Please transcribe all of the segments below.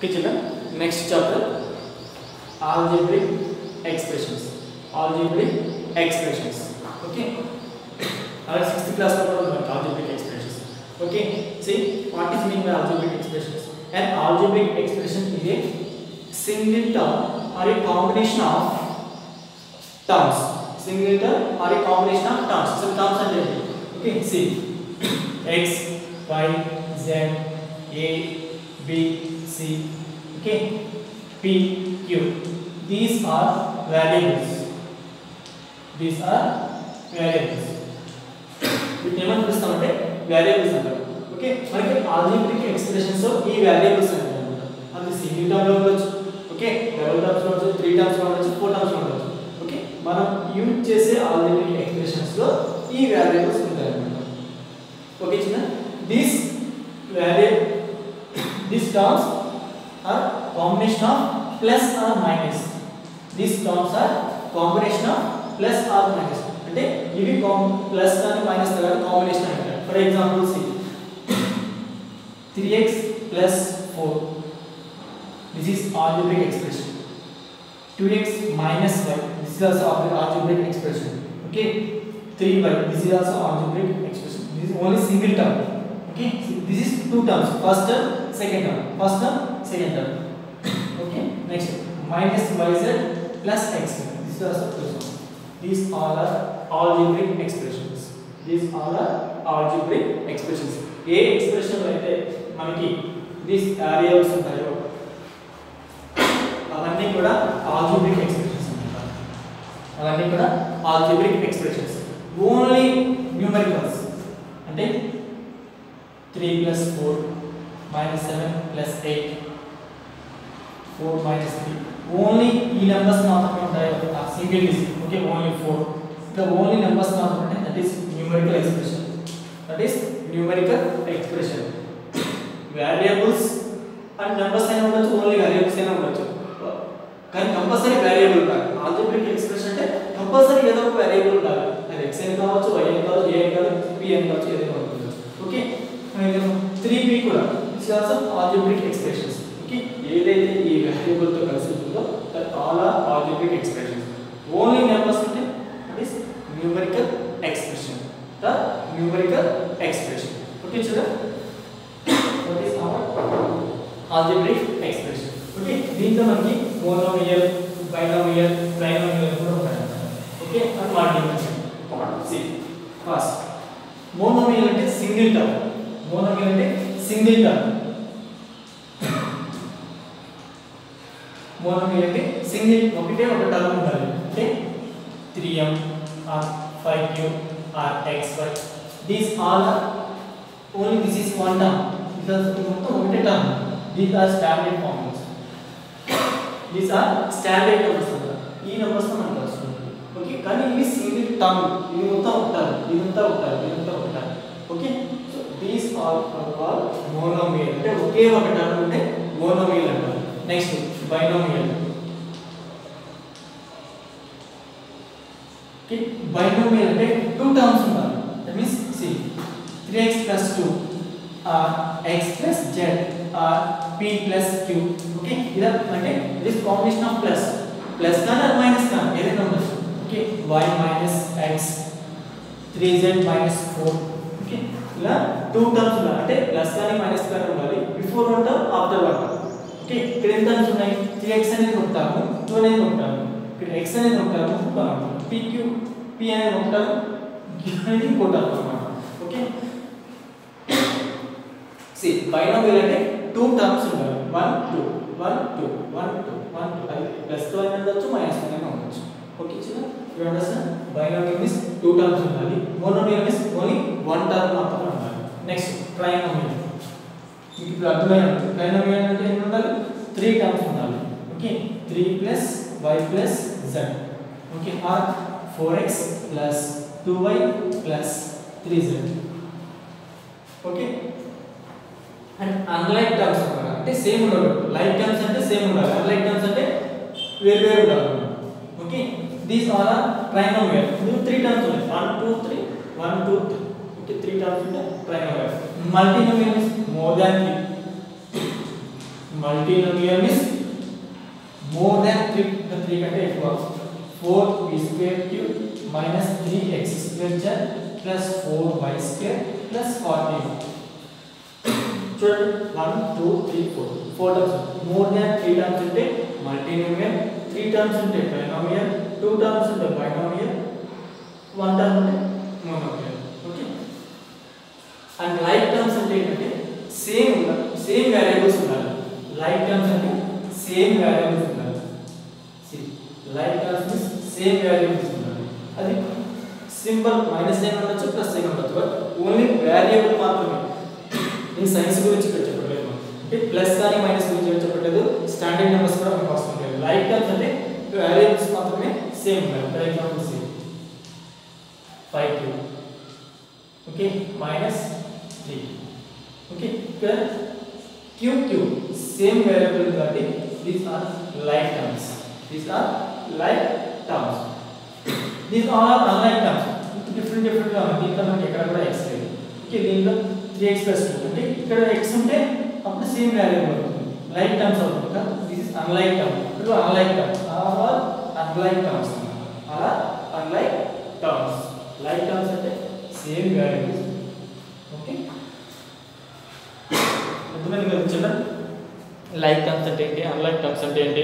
Okay children, next chapter algebraic expressions. Okay, our 6th class algebraic expressions. Okay, see what is mean by algebraic expressions? An algebraic expression is a single term or a combination of terms. Single term or a combination of terms. So terms and okay, see x, y, z, a, b, c, okay, p, q. These are variables. వీటిని పిలుస్తామంటే variables అంటారు. Okay, మనకి algebraic expressions ఈ variables అంటారు అన్నమాట. అది single term లో ఉండొచ్చు, okay, double terms లో ఉండొచ్చు, 3 టర్మ్స్ లో ఉండొచ్చు, 4 టర్మ్స్ లో ఉండొచ్చు. ఓకే, మనం యూజ్ చేసే ఆల్జీబ్రిక్ ఎక్స్ప్రెషన్స్ లో ఈ వేరియబుల్స్ ఉంటాయి అన్నమాట. ఓకే చిన్న, these terms are combination of plus or minus. These terms are combination of plus or minus. అంటే ఇవి ప్లస్ కానీ మైనస్ కానీ కాంబినేషన్ అంటారు. For example see 3x plus 4, this is algebraic expression. 2x minus y, this is also algebraic expression. Okay, 3y, this is also algebraic expression. This is only single term. Okay, so this is two terms, first term, second term, first term, second term. Okay, next minus yz plus x, this is also two terms. These all are algebraic expressions. A expression అయితే మనకి these variables ఉంటాయో అవన్నీ కూడా algebraic expressions అంటారు. Only numericals అంటే 3 plus 4 minus 7 plus 8 4 minus 3 only ఈ numbers మాత్రమే ఉంటాయి. ఆ single digit, okay, only 4. the only numbers మాత్రమే, that is numerical expression. Variables and numbers అయినా ఉండొచ్చు, ఓన్లీ వేరియబుల్స్ అయినా ఉండొచ్చు, కానీ కంపల్సరీ వేరియబుల్ ఉండాలి. ఆల్జీబ్రిక్ ఎక్స్ప్రెషన్ అంటే కంపల్సరీ ఏదో ఒక వేరియబుల్ ఉండాలి. అది x అని కావచ్చు, y అని కావచ్చు, a అని కావచ్చు, p అని కావచ్చు, ఏదైనా ఉండొచ్చు. ఓకే, 3p కూడా it's also algebraic expressions. Okay, ఏదైతే ఈ వేరియబుల్ తో కలిసి ఉంటుందో that all are algebraic expressions. Only numbers అంటే is numerical expression. Okay children, what is our algebraic expression? Okay, దీంట్లో మనకి monomial, binomial, trinomial కూడా ఉంటాయి. ఓకే, అని మాట్లాడుకుందాం. See first, monomial అంటే సింగిల్ టర్మ్. monomial అంటే సింగిల్, ఒకటే ఒక టర్మ్ ఉండాలి. అంటే 3m or 5q or xy, these all are only this is one term, because మొత్తం ఒకటే term. these are standard forms. ఈ నెంబర్స్ మనకు వస్తుంది. ఓకే, కానీ ఇవి సింగిల్ టర్మ్, ఇవి మొత్తం ఉంటారు, ఇదంతా ఉంటారు. Okay, so these are called monomial. అంటే ఒకే ఒక టర్మ్ ఉంటే మోనోమియల్ అంటారు. Next binomial. బైనోమియల్ అంటే టూ టర్మ్స్ ఉండాలి. That means see 3x plus 2 or x plus z or p plus q. Okay, ఇది అంటే దిస్ కాంబినేషన్ ఆఫ్ ప్లస్ కానీ మైనస్ కానీ ఏదైనా ఉండొచ్చు. Okay, y minus x, 3z minus 4. Okay, ఇలా two terms ఉండాలి. అంటే ప్లస్ కానీ మైనస్ కానీ ఉండాలి, before one term, after one term. Okay, ఇక్కడ ఎంత టర్మ్స్ ఉన్నాయి? 3x అనేది ఒక టర్మ్, 2 అనేది ఒక టర్మ్, ఇక్కడ x అనేది ఒక టర్మ్, p అనేది ఒక టర్మ్, q అనేది ఇంకో టర్మ్ అన్నమాట. ఓకే, సి బైనోమియల్ అంటే టూ టర్మ్స్ ఉండాలి. 1 2 1 2 1 2 1 2, అది ప్లస్ తో అయినా ఉండొచ్చు, మైనస్ తో అయినా ఉండొచ్చు. ఓకే చిన్న, you understand? Binomial means two terms ఉండాలి. Monomial means only one term మాత్రమే ఉండాలి. Next trinomial. మీకు ఇప్పుడు అర్థమైంది. ట్రైనోమియల్ అంటే ఎన్ని ఉండాలి? 3 టర్మ్స్ ఉండాలి. Okay, 3 plus y plus z. Okay, or 4x plus 2y plus 3z. Okay, and unlike terms అంటే సేమ్ ఉండాలి. లైక్ టర్మ్స్ అంటే సేమ్ ఉండాలి, అన్లైక్ టర్మ్స్ అంటే వేరు ఉండాలి. Okay, these all are trinomial. 3 terms ఉన్నాయి, 1 2 3 1 2 3. ఓకే, 3 టర్మ్స్ ఉంటే trinomial. Multinomial means more than 3. multinomial is more than 3 the 3 కంటే ఎక్కువ 4 b square cube minus 3x square z plus 4y square plus 40 చూడండి 1 2 3 4 4 terms more than 3 terms ఉంటే మల్టినోమియల్ 3 terms ఉంటే trinomial 2 terms ఉంటే binomial 1 term ఉంటే monomial okay and like terms అంటే ఏంటంటే same variables ఉండాలి లైక్ టర్మ్స్ అంటే సేమ్ వేరియబుల్స్ ఉండాలి like terms means same variables ఉండాలి అది సింబల్ మైనస్ సైన్ ఉండొచ్చు ప్లస్ సైన్ ఉండొచ్చు బట్ ఓన్లీ వేరియబుల్ మాత్రమే ఈ సైన్స్ గురించి చెప్పట్లేదు అంటే ప్లస్ కానీ మైనస్ గురించి చెప్పట్లేదు స్టాండర్డ్ నెంబర్స్ కూడా మనకు వస్తుంటాయి లైక్ టర్మ్స్ అంటే వేరియబుల్స్ మాత్రమే సేమ్ ఉండాలి for example say 5 cube okay minus 3 okay ఇక్కడ క్యూబ్ సేమ్ వేరియబుల్ కాబట్టి these are like terms these are like terms these are unlike terms different గా ఉంది దీంట్లో మనకి ఎక్కడ కూడా x లేదు ఓకే దీంట్లో 3x + 2 అంటే ఇక్కడ x ఉంటే అప్పుడు సేమ్ వేరియబుల్ అవుతుంది లైక్ టర్మ్స్ అవుతుంది కదా దిస్ ఇస్ అన్లైక్ టర్మ్ ఇప్పుడు unlike terms are unlike terms are unlike terms like terms అంటే సేమ్ వేరియబుల్స్ ఓకే అర్థమైంది కదా చిల్డ్రన్ లైక్ టర్మ్స్ అంటే ఏంటి అన్లైక్ టర్మ్స్ అంటే ఏంటి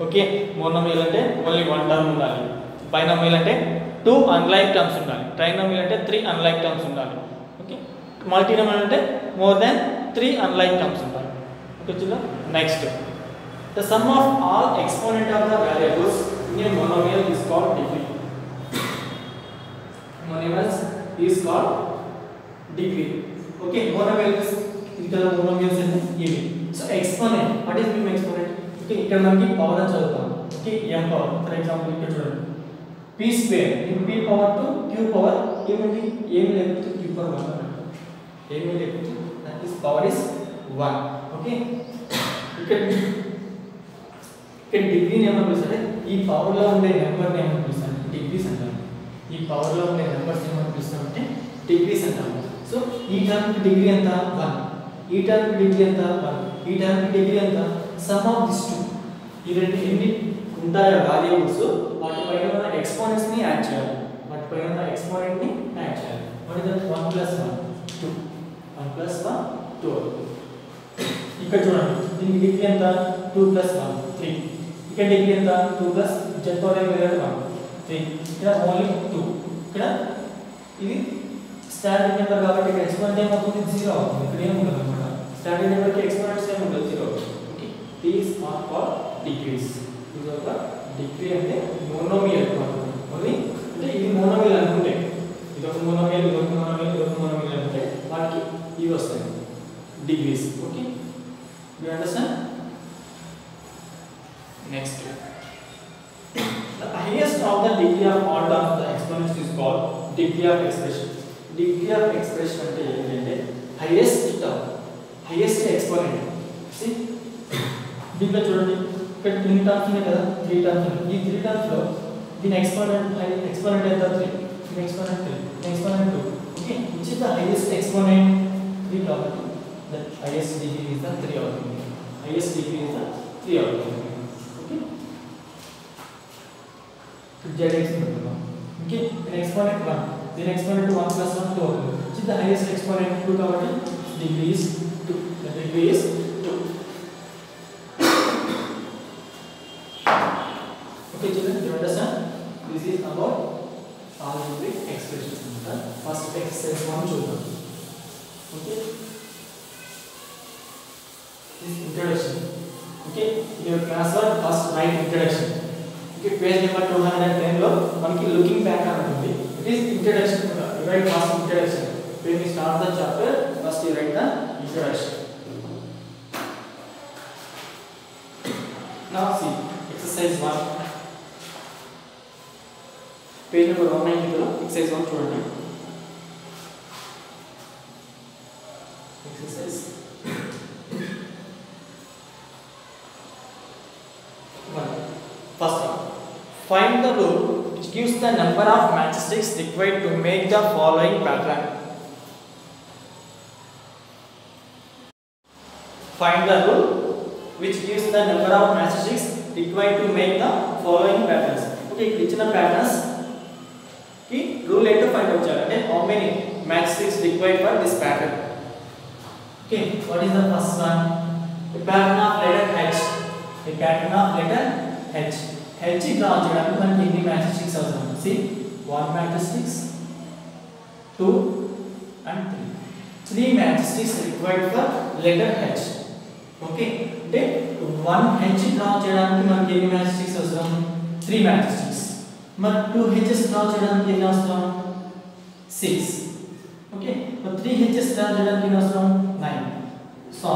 ఓకే మోనోమియల్ అంటే ఓన్లీ 1 టర్మ్ ఉండాలి బైనోమియల్ అంటే 2 అన్లైక్ టర్మ్స్ ఉండాలి ట్రైనోమియల్ అంటే 3 అన్లైక్ టర్మ్స్ ఉండాలి ఓకే మల్టినోమియల్ అంటే మోర్ దాన్ 3 అన్లైక్ టర్మ్స్ ఉంటాయి okay children next the sum of all exponent of the variables in a monomial is called degree monomials is called degree okay monomials ఇక్కడ monomials అంటే ఇవి so exponent what is mean exponent okay ఇక్కడ మనకి power అని చదువుతాం okay m power for example ఇక్కడ చూడండి p square in p power to q power ఏమిటి ఏమి లేకపోతే q పవర్ 1 ఏమి లేకపోతే that is power is 1 okay ఇక్కడ డిగ్రీ ఏమని పిలుస్తారు ఈ పవర్ లో ఉండే నెంబర్ ఏమని పిలుస్తారు డిగ్రీస్ అంటారు ఈ పవర్ లో ఉండే నెంబర్స్ ఏమని పిలుస్తారు అంటే డిగ్రీస్ అంటారు సో ఈ టర్మ్ కి డిగ్రీ ఎంత 1 ఈ టర్మ్ కి డిగ్రీ ఎంత 1 ఈ టర్మ్ కి డిగ్రీ ఎంత సమ్ ఆఫ్ దిస్ టూ ఈ రెండు ఎన్ని ఉంటాయో వేరియబుల్స్ వాటి పైన ఉన్న ఎక్స్పోనెంట్స్ ని యాడ్ చేయాలి వాటి పైన ఉన్న ఎక్స్పోనెంట్ ని యాడ్ చేయాలి వాట్ ఇస్ దట్ 1 + 1 2 1 + 1 2 ఇక్కడ చూడండి దీని డిగ్రీ ఎంత 2 + 1 3 ఇక్కడ డిగ్రీ ఎంత 2 + z పవర్ n 1 3 ఇక్కడ ఓన్లీ 2 ఇక్కడ ఇది స్టాండర్డ్ నెంబర్ కాబట్టి ఇక్కడ ఎక్స్పోనెంట్ ఏమవుతుంది 0 అవుతుంది ఇక్కడ ఏం ఉండదు అన్నమాట స్టాండర్డ్ నెంబర్ కి ఎక్స్పోనెంట్స్ ఏం ఉండదు 0 okay these are called degrees ఇది ఒక డిగ్రీ అంటే మోనోమియల్ ఓన్లీ అంటే ఇది మోనోమియల్ అనుకుంటే ఇది ఒక మోనోమియల్ ఇది ఒక మోనోమియల్ ఇది ఒక మోనోమియల్ అంటే వాటికి ఇవి వస్తాయి degrees okay you understand next the highest of the degree of all terms of the exponents is called degree of expression degree of expression అంటే ఏంటంటే highest term highest exponent see దీంట్లో చూడండి ఇక్కడ 3 టర్మ్స్ ఉన్నాయి కదా 3 టర్మ్స్ ఈ 3 terms లో దీని ఎక్స్పోనెంట్ ఎంత 3 దీని ఎక్స్పోనెంట్ 3 దీని exponent 2 okay which is the highest exponent 3 కాబట్టి the highest degree is the 3 అవుతుంది highest degree is the 3 అవుతుంది ఓకే zx అనుకుందాం ఓకే దీని ఎక్స్పోనెంట్ 1 దీని ఎక్స్పోనెంట్ 1 + 1 2 అవుతుంది which is the highest exponent 2 కాబట్టి degree is 2 the degree is 2 okay children you understand this is about algebraic expressions first exercise 1 చూద్దాం okay this introduction okay your class 1 first write introduction okay page number 210 లో మనకి looking back అని ఉంటుంది it is introduction you write first introduction when we start the chapter first you write the introduction now see exercise 1 page number 190 లో exercise 1 చూడండి exercise 1 first find the rule which gives the number of matchsticks required to make the following pattern find the rule which gives the number of matchsticks required to make the following patterns. Okay, ఇచ్చిన patterns కి rule ఏంటో find out చేయాలి. అంటే how many matchsticks required for this pattern. Okay, what is the first one? A pattern of letter H. A pattern of letter H. H draw చేయడానికి మనకి ఎన్ని matchsticks అవసరం? See, 1 matchsticks, 2 and 3. 3 matchsticks required for letter H. Okay, అంటే 1 H draw చేయడానికి మనకి ఎన్ని matchsticks అవసరం? 3 matchsticks. మరి 2 H's డ్రా చేయడానికి ఎన్ని అవసరం? 6. Okay, మరి 3 H's డ్రా చేయడానికి ఎన్ని అవసరం? 9. So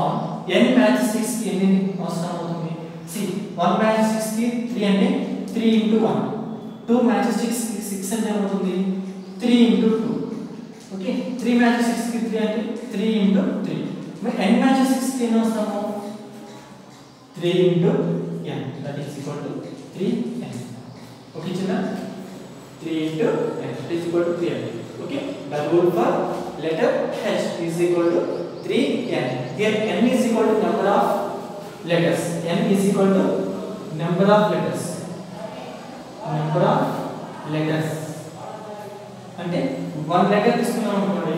n matchsticks కి ఎన్ని అవసరం అవుతుంది? See, 1 matchsticks కి 3 అంటే 3 into 1. 2 matchsticks కి 6 అంటే ఏమవుతుంది? 3 into 2. Okay, 3 matchsticks కి 3 అంటే 3 into 3. మరి n matchsticks కి ఎన్ని అవసరము? 3 into n, that is equal to 3n. Okay children, 3 into n is equal to 3n. Okay, the rule for letter H is equal to 3n. Here n is equal to number of letters. N is equal to number of letters. Number of letters. అంటే 1 letter తీసుకున్నాం అనుకోండి,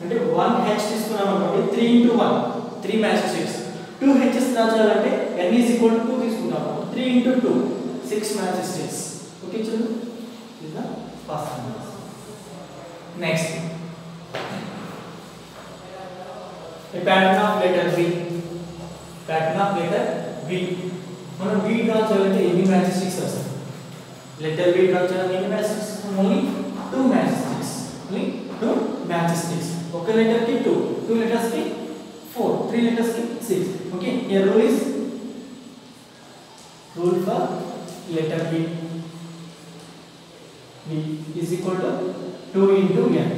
అంటే 1 H తీసుకున్నాం అనుకోండి, 3 into 1, 3 matchsticks. 2 H's రాయాలంటే n is equal to 2 తీసుకుంటాము, 3 into 2, 6 matchsticks. Okay children, this is the first one. Next, a pattern of letter V. Pattern of letter V. మనం V draw చేయాలంటే ఎన్ని matchsticks వస్తాయి? Letter V డ్రా చేయాలంటే ఎన్ని matchsticks? Only 2 matchsticks. Only 2 matchsticks. ఒక letter కి 2, 2 letters కి 4, 3 letters కి 6. Okay, here rule is rule for letter V. V is equal to 2 into n.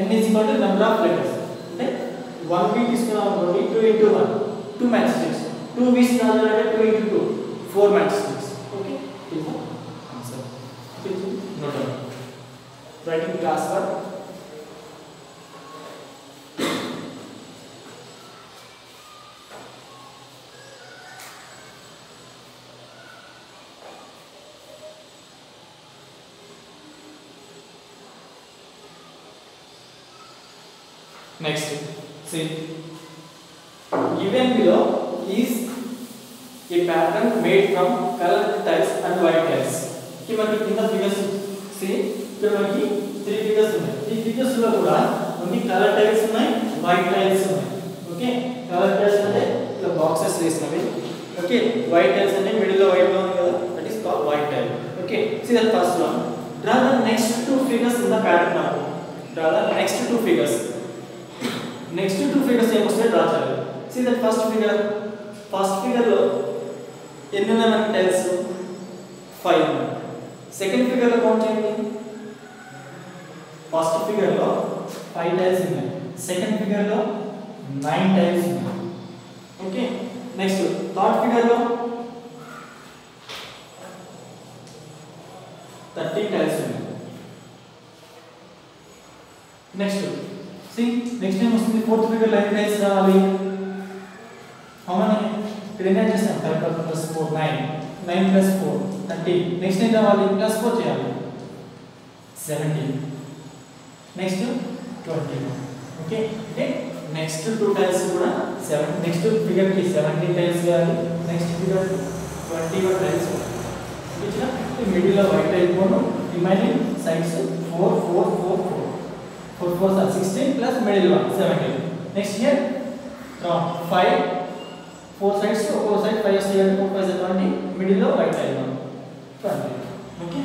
N is equal to number of letters. అంటే 1 V తీసుకున్నాం అనుకోండి, 2 into 1, 2 matchsticks. 2 V's రాయాలంటే 2 into 2, 4 matchsticks. Okay, this is the answer. Okay, note down. Writing class work. Next, see, given below is a pattern made from colored tiles and white tiles. कि మనకి కింద figures see, ఇక్కడ మనకి 3 figures ఉన్నాయి. ఈ figures లో కూడా మనకి కలర్ టైల్స్ ఉన్నాయి, వైట్ టైల్స్ ఉన్నాయి. ఓకే, కలర్ టైల్స్ అంటే ఇలా బాక్సెస్ వేసినవి. ఓకే, వైట్ టైల్స్ అంటే మిడిల్ లో వైట్ లో ఉంది కదా, that is called white tile. Okay, see the first one. Draw the next 2 figures in the pattern now. Draw the next 2 figures. Next 2 figures ఏమొస్తాయి draw చేయాలి. See that first figure లో ఎన్ని ఉన్నాయి మనకి టైల్స్? 5 ఉన్నాయి. సెకండ్ ఫిగర్ లో count చేయండి. First figure లో 5 టైల్స్ ఉన్నాయి, సెకండ్ ఫిగర్ లో 9 టైల్స్ ఉన్నాయి. ఓకే, నెక్స్ట్ థర్డ్ ఫిగర్ లో 13 టైల్స్ ఉన్నాయి. నెక్స్ట్ నెక్స్ట్ ఏం వస్తుంది? ఫోర్త్ ఫిగర్ లో ఎన్ని టైల్స్ రావాలి? అవునా, ఇక్కడ ఏం చేస్తాం? 5 + 4 9, 9 + 4 30. నెక్స్ట్ ఏం రావాలి? +4 చేయాలి, 17. నెక్స్ట్ 21. ఓకే, అంటే నెక్స్ట్ 2 టైల్స్ కూడా 7. నెక్స్ట్ ఫిగర్ కి 17 టైల్స్ వేయాలి, నెక్స్ట్ ఫిగర్ 21 టైల్స్. ఇట్లా మిడిల్ లో white tile phone, remaining sides 4 4 4 4. 4 4s are 16 plus middle one 17. Next here from 5 4 sides, 4 side 5 is here, 4 5 is 20, middle lo white line 20. Okay,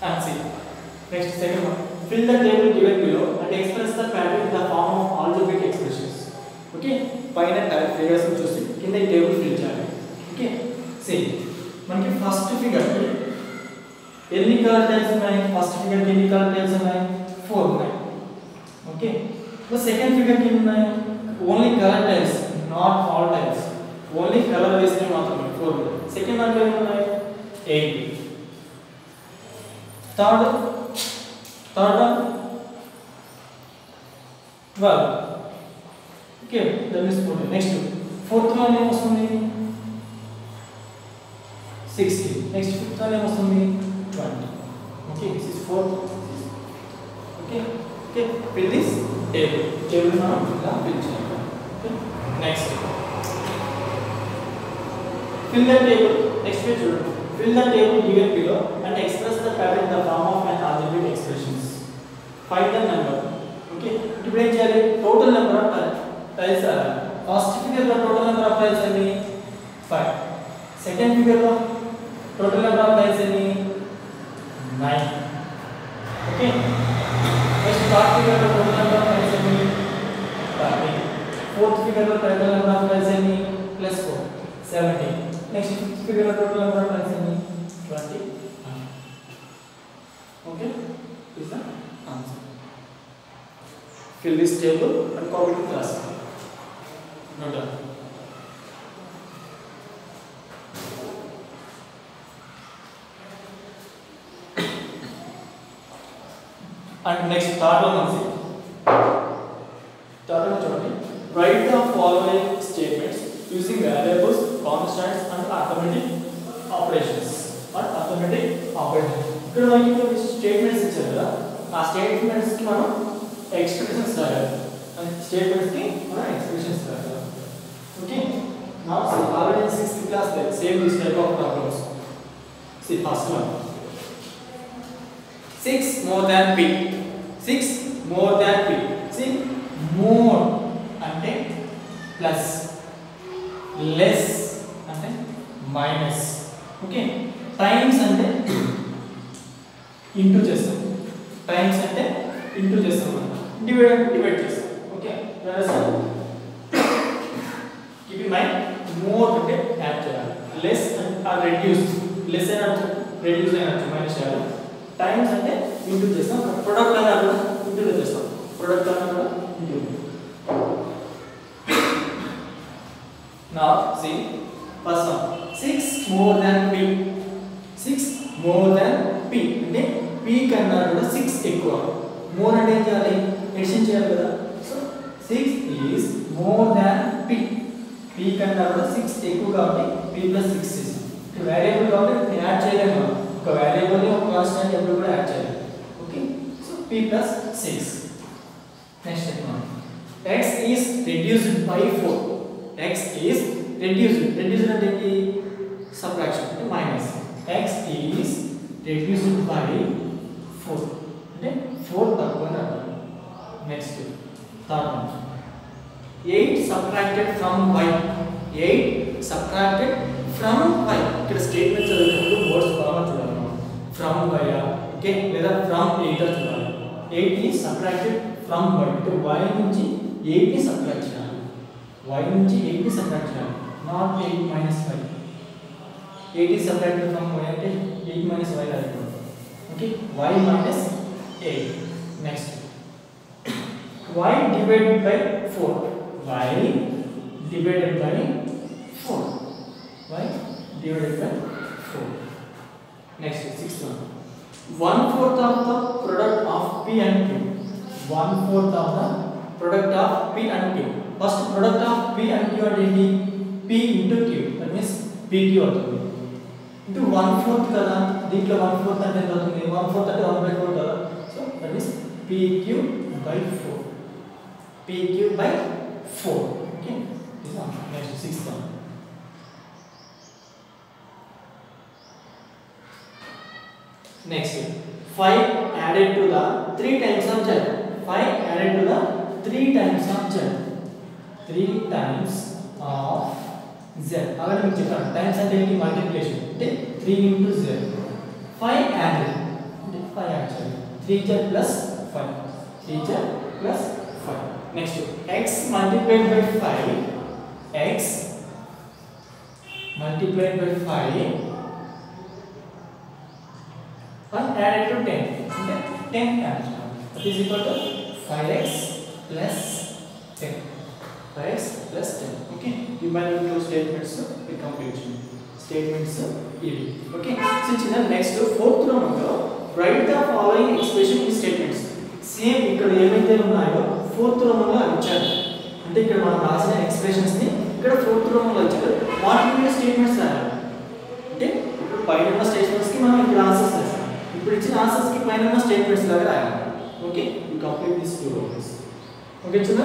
and see next second one. Fill the table given below and express the pattern in the form of algebraic expressions. Okay, పైన type figures చూసి కింద ఈ table fill చేయాలి. Okay, see మనకి first figure ఎన్ని colour tiles ఉన్నాయి? First figure కి ఎన్ని కలర్ టైల్స్ ఉన్నాయి? 4 ఉన్నాయి. ఓకే, మరి సెకండ్ ఫిగర్ కి ఎన్ని ఉన్నాయి? Only colour tiles, not all tiles, only colour వేసినవి మాత్రమే 4 ఉన్నాయి. సెకండ్ వన్ ఎన్ని ఉన్నాయి? 8. Third one 12. Okay that means 40 next fourth one ఏమొస్తుంది 60 నెక్స్ట్ ఫిఫ్త్ వన్ ఏమొస్తుంది 20 okay this is fourth okay okay fill this table మనం ఇలా ఫిల్ చేయాలి okay next fill the table next page చూడండి fill the table given below and express the pattern in the form of an algebraic expressions find the number okay ఇప్పుడు ఏం చేయాలి total number of tiles first figure లో total number of tiles ఎన్ని 5 second figure లో total number of tiles ఎన్ని 9 okay next third figure లో total number of tiles ఎన్ని 13 fourth figure లో టోటల్ నెంబర్ ఆఫ్ టైల్స్ ఎన్ని +4 17 next figure the total number of tiles any 20 okay is the answer fill this table and copy to class note down and next third one is write the following statements using variables, constants and arithmetic operations. ఇక్కడ మనకి statements ఇచ్చారు కదా ఆ statements కి మనం expressions రాయాలి statements కి మనం ఎక్స్ప్రెషన్స్ రాయాలి okay now already in 6th class there same this type of problems see first one 6 more than p 6 more than p see more అంటే plus less అంటే మైనస్ ఓకే టైమ్స్ అంటే into చేస్తాం times అంటే into చేస్తాం divide చేస్తాం okay keep in mind more అంటే add చేయాలి less అంటే రెడ్యూస్ లెస్ అయినా రెడ్యూస్ అయినా మైనస్ చేయాలి టైమ్స్ అంటే ఇంటూ చేస్తాం ప్రొడక్ట్ అయినా కూడా ఇంటూ చేస్తాం ప్రొడక్ట్ అయినా కూడా into now see first one 6 more than p 6 more than p అంటే p కన్నా కూడా 6 ఎక్కువ మోర్ అంటే ఏం చేయాలి ఎడిషన్ చేయాలి కదా so 6 is more than p p కన్నా కూడా 6 ఎక్కువ కాబట్టి p plus 6 is వేరియబుల్ కాబట్టి యాడ్ చేయలేము ఒక వేరియబుల్ ని ఒక కాన్స్టాంట్ ఎప్పుడు కూడా యాడ్ చేయాలి okay so p plus 6 next one x is reduced by 4 x is reduced అంటే ఏంటి సబ్ట్రాక్షన్ అంటే minus x is reduced by 4 అంటే 4 తక్కువ అని అర్థం next third one 8 subtracted from y 8 subtracted from y ఇక్కడ స్టేట్మెంట్ చదివేటప్పుడు వర్డ్స్ బాగా చూడాలి from y ఓకే లేదా from 8 చూడాలి 8 is subtracted from y అంటే y నుంచి 8 ని సబ్ట్రాక్ట్ చేయాలి y నుంచి 8 ని సబ్ట్రాక్ట్ చేయాలి not 8 minus y 8 is subtracted from y అంటే 8 minus y అవుతుంది okay y minus 8 next y divided by 4 y divided by 4 y divided by 4 next sixth one 1/4 of the product of p and q 1/4 of the product of p and q first product of p and q అంటే ఏంటి p into q that means pq అవుతుంది into 1/4 కదా దీంట్లో 1/4 అంటే ఎంత అవుతుంది 1/4 అంటే 1/4 కదా so that is pq by 4 pq by 4 okay this one next sixth one next 5 added to the 3 times of z 5 added to the 3 times of z 3 times of z అలాగే మీకు చెప్పాను టైమ్స్ అంటే ఏంటి మల్టిప్లికేషన్ అంటే 3 into z 5 added అంటే 5 add చేయాలి 3z plus 5 3z plus 5 next x multiplied by 5 x multiplied by 5 and added to 10 అంటే 10 add చేయాలి that is equal to 5x plus 10 5x plus 10 okay you might have two statements we complete statements ఇవి okay so చిన్న next fourth row లో write the following expression in statements same ఇక్కడ ఏమైతే ఉన్నాయో fourth row లో ఇచ్చారు అంటే ఇక్కడ మనం రాసిన ఎక్స్ప్రెషన్స్ ని ఇక్కడ ఫోర్త్ రో లో ఇచ్చారు వాటి స్టేట్మెంట్స్ రాయాలి. అంటే ఇప్పుడు పైన ఉన్న స్టేట్మెంట్స్ కి మనం ఇప్పుడు ఆన్సర్స్ రాస్తాం. ఇప్పుడు ఇచ్చిన ఆన్సర్స్ కి పైన ఉన్న స్టేట్మెంట్స్ లాగా రాయాలి. Okay, you complete this 2 rows. Okay చిన్న